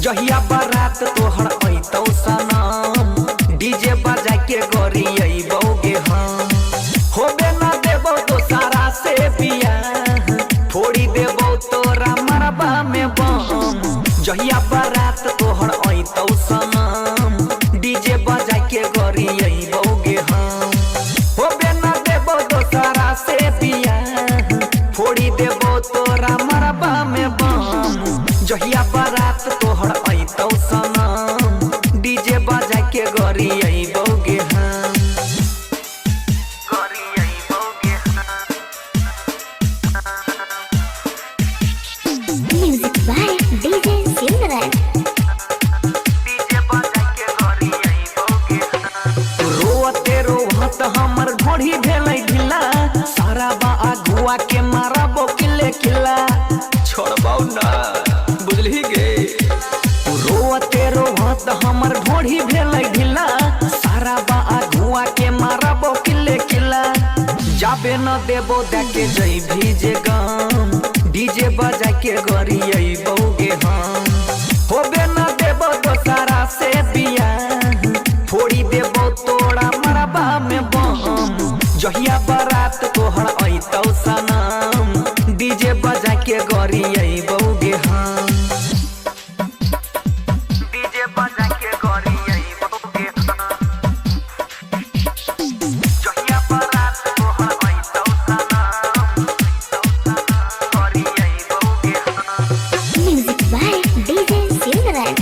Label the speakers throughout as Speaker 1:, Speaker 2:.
Speaker 1: जहिया बारात तोहर अइतौ सनम डीजे बजा के गोरी अइबौगे हम होबे न देबौ दोसारा से बियाह फोड़ी देबौ तोरा मरबा में बम जहिया बारात तोहर अइतौ सनम डीजे बजा के गोरी अइबौगे हम होबे न देबौ दोसारा से बियाह फोड़ी देबौ तोरा मरबा में बम जहिया बारात तोहर अइतौ सनम डीजे बजा के गोरी अइबौगे हम गोरी अइबौगे
Speaker 2: Music by DJ Silverman.
Speaker 1: DJ बजा के गोरी अइबौगे रोते रोहत हमर ढोढ़ी भेलै ढिला सारा बा अगुआ के मारबो किले किला छोड़बौ ना बुझली गे रोते रोहत हमर ढोढ़ी भेलै ढिला सारा बा अगुआ के मारबो किले किला जाबे न देबो देके जई भीजे गम डीजे बजा के गोरी अइबौगे हम होबे न देबो दोसारा से बियाह फोड़ी देबो तोरा मरबा में बम जहिया बारात तोहर अइतौ सनम डीजे बजा के गोरी अइबौगे हम डीजे बजा के गोरी अइबौगे जहिया बारात तोहर अइतौ सनम गोरी अइबौगे
Speaker 2: Music by DJ Silverman.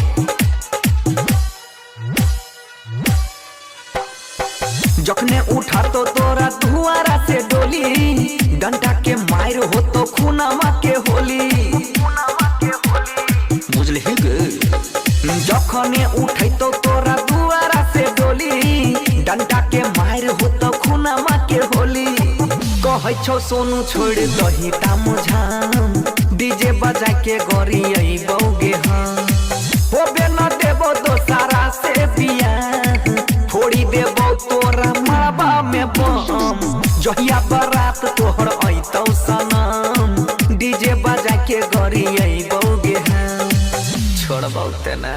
Speaker 1: जखने उठा तो तोरा धुआरा से डोली डंडा के मार हो तो खूनावा के होली बुझली गे जखने उठै तो तोरा धुआरा से डोली डंडा के मार हो तो खूनावा के होली कहै छौ सोनू छोड़ दही तामो झाम डीजे बजा के गोरी अइबौगे हम होबे न देबो दोसारा से बियाह फोड़ी देबो तोरा मरबा में बम जहिया बारात तोहर अइतौ सनम डीजे बजा के गोरी अइबौगे हम छोड़बौ ते ना।